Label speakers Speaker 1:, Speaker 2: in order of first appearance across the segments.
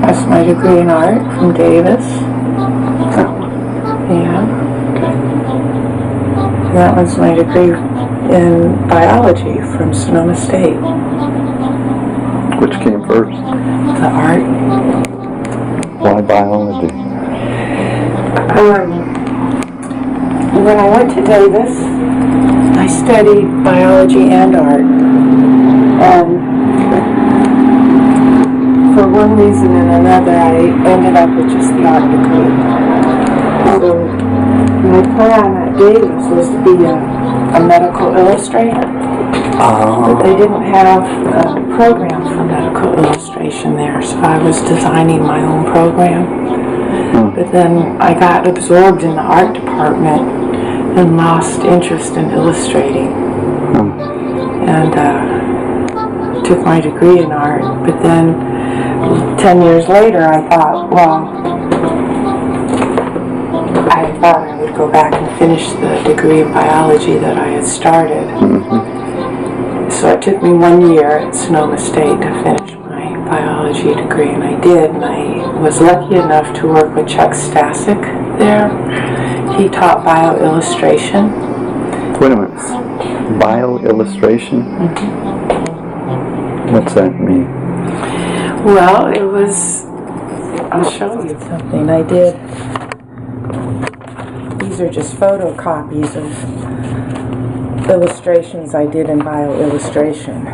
Speaker 1: That's my degree in art from Davis. Yeah. And that was my degree in biology from Sonoma State.
Speaker 2: Which came first?
Speaker 1: The art.
Speaker 2: Why biology?
Speaker 1: When I went to Davis, I studied biology and art. And for one reason and another, I ended up with just the art degree. So my plan at Davis was to be a medical illustrator. But they didn't have a program for medical illustration there, so I was designing my own program. But then I got absorbed in the art department and lost interest in illustrating. And took my degree in art, but then 10 years later I thought, I would go back and finish the degree in biology that I had started. So it took me 1 year at Sonoma State to finish my biology degree, and I did, and I was lucky enough to work with Chuck Stasek there. He taught bio-illustration.
Speaker 2: Wait a minute. Bio-illustration? What's that mean?
Speaker 1: Well, it was, I'll show you something I did. These are just photocopies of illustrations I did in bio-illustration.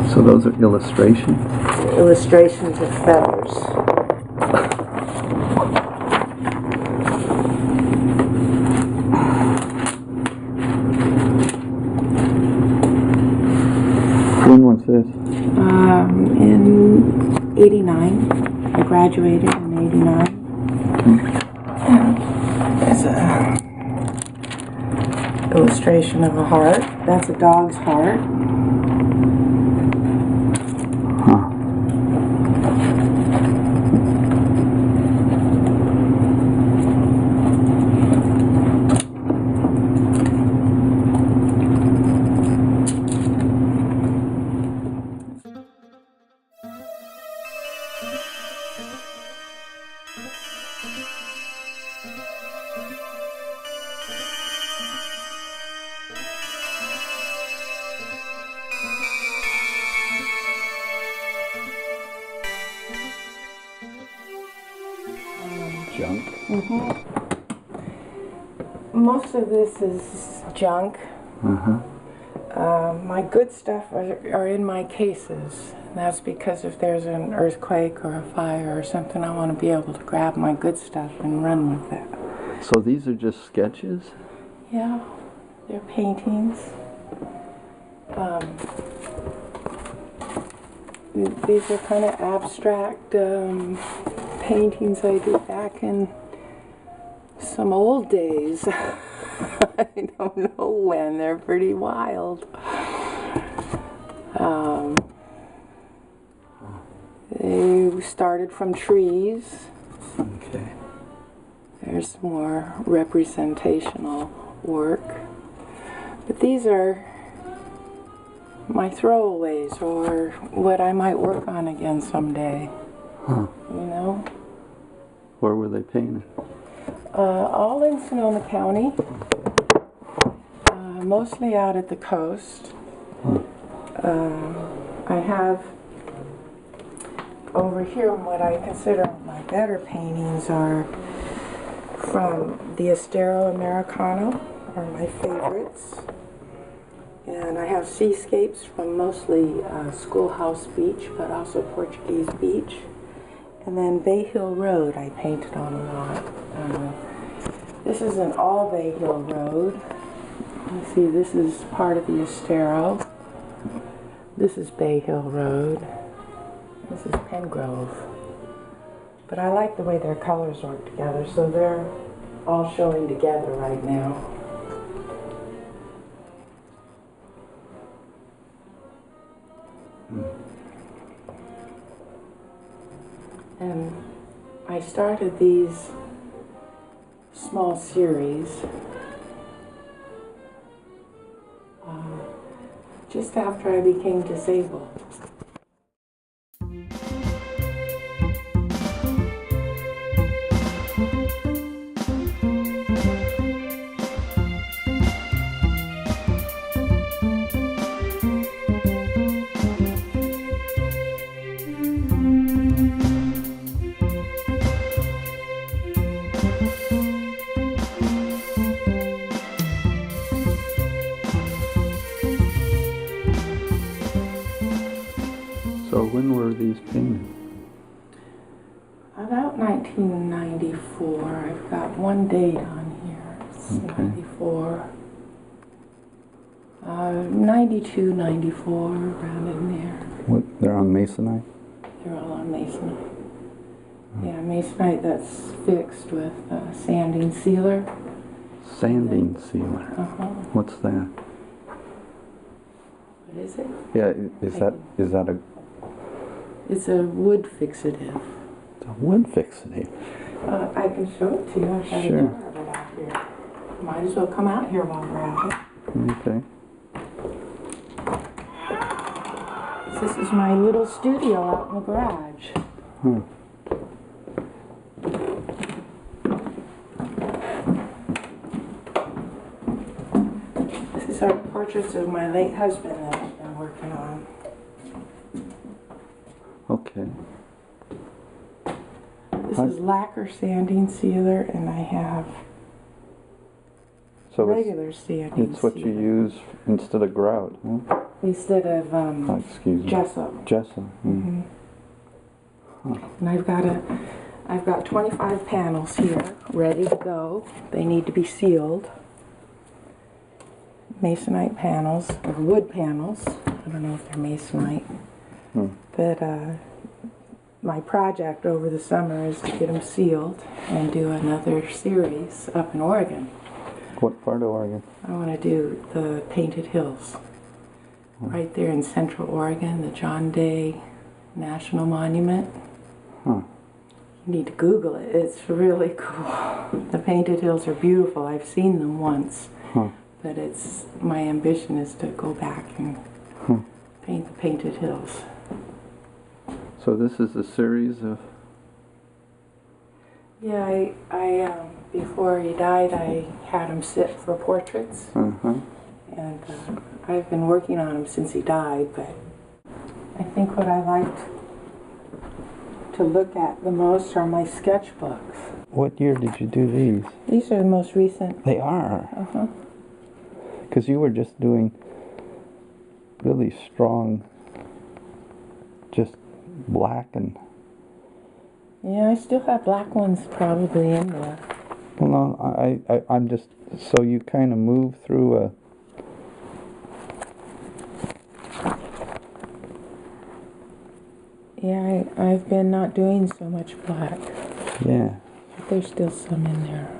Speaker 2: So those are illustrations?
Speaker 1: Illustrations of feathers.
Speaker 2: When was this?
Speaker 1: In 89. I graduated in 89. There's a illustration of a heart. That's a dog's heart.
Speaker 2: Junk?
Speaker 1: Most of this is junk. My good stuff are in my cases. And that's because if there's an earthquake or a fire or something, I want to be able to grab my good stuff and run with it.
Speaker 2: So these are just sketches?
Speaker 1: Yeah, they're paintings. These are kind of abstract paintings I did back in some old days. I don't know when. They're pretty wild. They started from trees.
Speaker 2: Okay.
Speaker 1: There's more representational work. But these are my throwaways, or what I might work on again someday. You know?
Speaker 2: Where were they painted?
Speaker 1: All in Sonoma County. Mostly out at the coast. I have over here what I consider my better paintings are from the Estero Americano, are my favorites. And I have seascapes from mostly Schoolhouse Beach, but also Portuguese Beach. And then Bay Hill Road I painted on a lot. This is an all Bay Hill Road. You see, this is part of the Estero. This is Bay Hill Road. This is Pengrove. But I like the way their colors work together, so they're all showing together right now. And I started these small series just after I became disabled.
Speaker 2: So when were these painted?
Speaker 1: About 1994. I've got one date on here. It's
Speaker 2: Okay.
Speaker 1: 94. 92, 94, around in there.
Speaker 2: What? They're on masonite?
Speaker 1: They're all on masonite. Yeah, masonite that's fixed with sanding sealer.
Speaker 2: Sanding sealer. What's that?
Speaker 1: What is it?
Speaker 2: Yeah, is that a
Speaker 1: It's a wood fixative.
Speaker 2: It's a wood fixative?
Speaker 1: I can show it to you. I've got
Speaker 2: Sure.
Speaker 1: a jar of it out here. Might as well come out here while we're at it.
Speaker 2: Okay.
Speaker 1: This is my little studio out in the garage.
Speaker 2: Huh.
Speaker 1: These are portraits of my late husband that I've been working on.
Speaker 2: Okay.
Speaker 1: This is lacquer sanding sealer, and I have
Speaker 2: So
Speaker 1: regular sanding
Speaker 2: it's what you
Speaker 1: sealer.
Speaker 2: use instead of grout, huh?
Speaker 1: Instead of
Speaker 2: Oh, excuse me.
Speaker 1: gesso.
Speaker 2: Gesso. Mm.
Speaker 1: And I've got 25 panels here ready to go. They need to be sealed. Masonite panels, or wood panels. I don't know if they're masonite. But my project over the summer is to get them sealed and do another series up in Oregon.
Speaker 2: What part of Oregon?
Speaker 1: I want to do the Painted Hills. Right there in Central Oregon, the John Day National Monument.
Speaker 2: Huh.
Speaker 1: You need to Google it. It's really cool. The Painted Hills are beautiful. I've seen them once.
Speaker 2: Huh.
Speaker 1: But my ambition is to go back and paint the Painted Hills.
Speaker 2: So this is a series of...
Speaker 1: Yeah, I before he died, I had him sit for portraits.
Speaker 2: Uh-huh.
Speaker 1: And I've been working on him since he died, but I think what I liked to look at the most are my sketchbooks.
Speaker 2: What year did you do these?
Speaker 1: These are the most recent.
Speaker 2: They are.
Speaker 1: Uh-huh.
Speaker 2: Because you were just doing really strong, just black and...
Speaker 1: Yeah, I still have black ones probably in there.
Speaker 2: Well, no, I'm just... So you kind of move through a...
Speaker 1: Yeah, I've been not doing so much black.
Speaker 2: Yeah.
Speaker 1: But there's still some in there.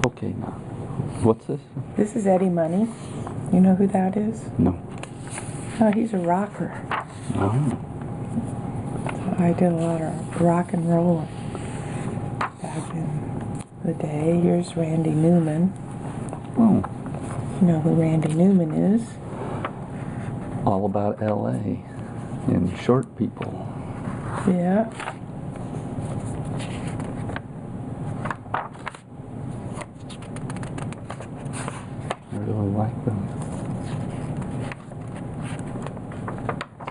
Speaker 2: Okay, now. What's this?
Speaker 1: This is Eddie Money. You know who that is?
Speaker 2: No.
Speaker 1: Oh, he's a rocker.
Speaker 2: Oh.
Speaker 1: I did a lot of rock and roll back in the day. Here's Randy Newman.
Speaker 2: Oh.
Speaker 1: You know who Randy Newman is?
Speaker 2: All about L.A. and short people.
Speaker 1: Yeah.
Speaker 2: I really like them.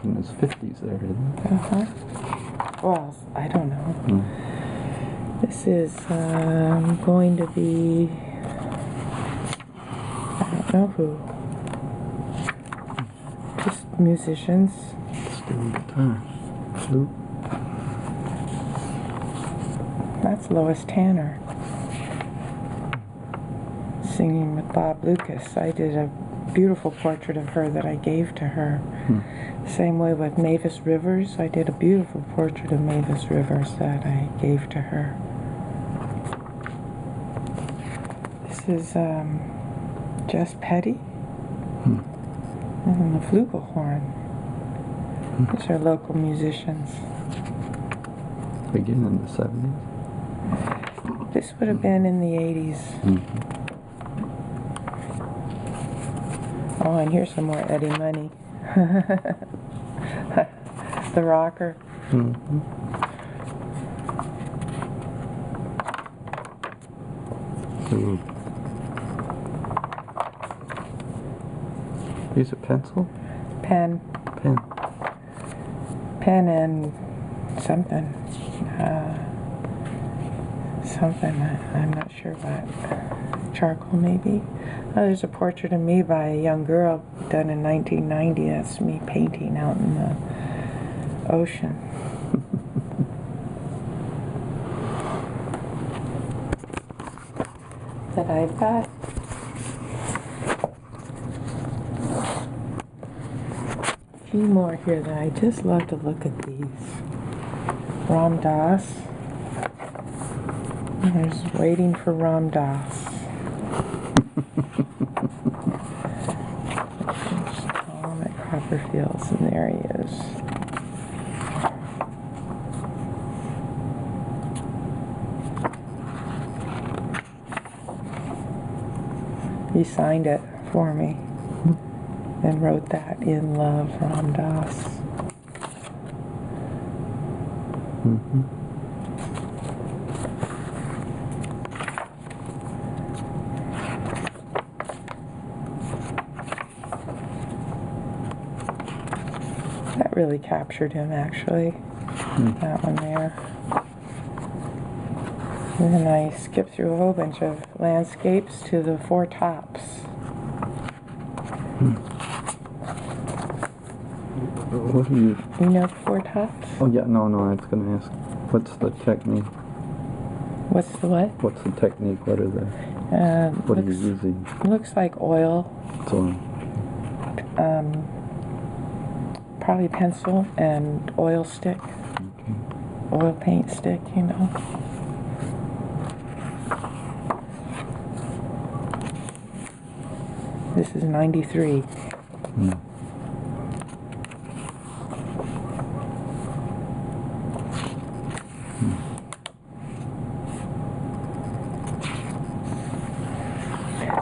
Speaker 2: And his 50s there, isn't it?
Speaker 1: Uh-huh. Well, I don't know. This is going to be, I don't know who. Just musicians.
Speaker 2: Steel guitar. Flute.
Speaker 1: That's Lois Tanner. Singing with Bob Lucas. I did a beautiful portrait of her that I gave to her. Same way with Mavis Rivers. I did a beautiful portrait of Mavis Rivers that I gave to her. This is Jess Petty and the flugelhorn. These are local musicians.
Speaker 2: Begin in the 70s.
Speaker 1: This would have been in the 80s. Oh, and here's some more Eddie Money. The rocker.
Speaker 2: Ooh. Use a pencil?
Speaker 1: Pen.
Speaker 2: Pen.
Speaker 1: Pen and something. Something, I'm not sure what. Charcoal, maybe? Oh, there's a portrait of me by a young girl done in 1990. That's me painting out in the ocean. That I've got. A few more here that I just love to look at these. Ram Dass. There's Waiting for Ram Dass. Tom at Copperfields, and there he is. He signed it for me and wrote that, "In Love, Ram Dass." That really captured him, actually. That one there. And then I skipped through a whole bunch of landscapes to the Four Tops.
Speaker 2: What do you...
Speaker 1: You know the Four Tops?
Speaker 2: Oh, yeah, no, I was going to ask. What's the technique?
Speaker 1: What's the what?
Speaker 2: What's the technique? What are the... what are you using?
Speaker 1: Looks like oil.
Speaker 2: So,
Speaker 1: Probably pencil and oil stick.
Speaker 2: okay.
Speaker 1: Oil paint stick, you know. This is 93.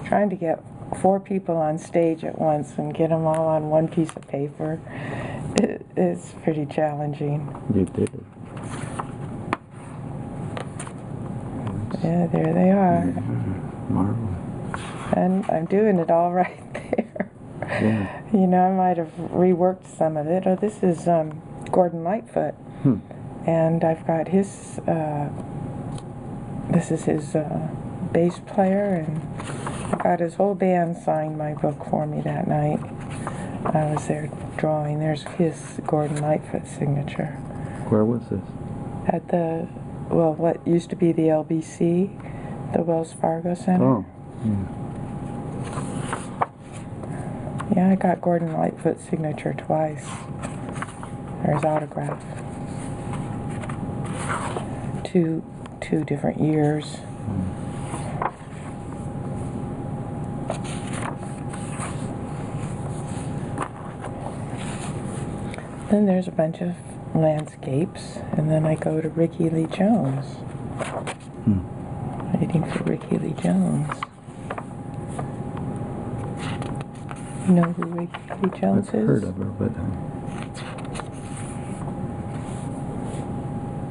Speaker 1: Trying to get 4 people on stage at once and get them all on one piece of paper. It's pretty challenging.
Speaker 2: You did it.
Speaker 1: Yeah, there they are.
Speaker 2: Marvelous.
Speaker 1: And I'm doing it all right there.
Speaker 2: Yeah.
Speaker 1: You know, I might have reworked some of it. Oh, this is Gordon Lightfoot. And I've got his, this is his bass player, and I got his whole band signed my book for me that night. I was there drawing. There's his Gordon Lightfoot signature.
Speaker 2: Where was this?
Speaker 1: At the, well, what used to be the LBC, the Wells Fargo Center.
Speaker 2: Oh, yeah.
Speaker 1: Yeah, I got Gordon Lightfoot's signature twice. Or his autograph. Two different years. Then there's a bunch of landscapes, and then I go to Ricky Lee Jones. Waiting for Ricky Lee Jones. You know who Ricky Lee Jones
Speaker 2: I've
Speaker 1: is?
Speaker 2: heard of her, but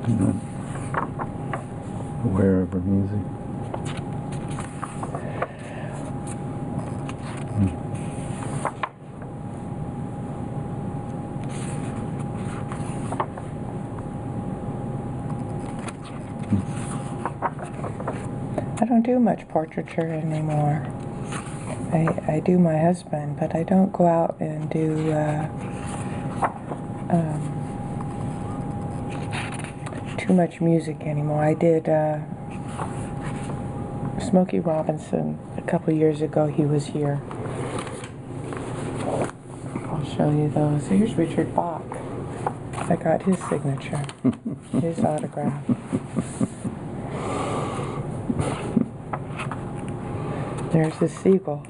Speaker 2: I'm not aware of her music.
Speaker 1: I don't do much portraiture anymore. I do my husband, but I don't go out and do too much music anymore. I did Smokey Robinson a couple years ago. He was here. I'll show you those. Here's Richard Bach. I got his signature, his autograph. There's the seagull.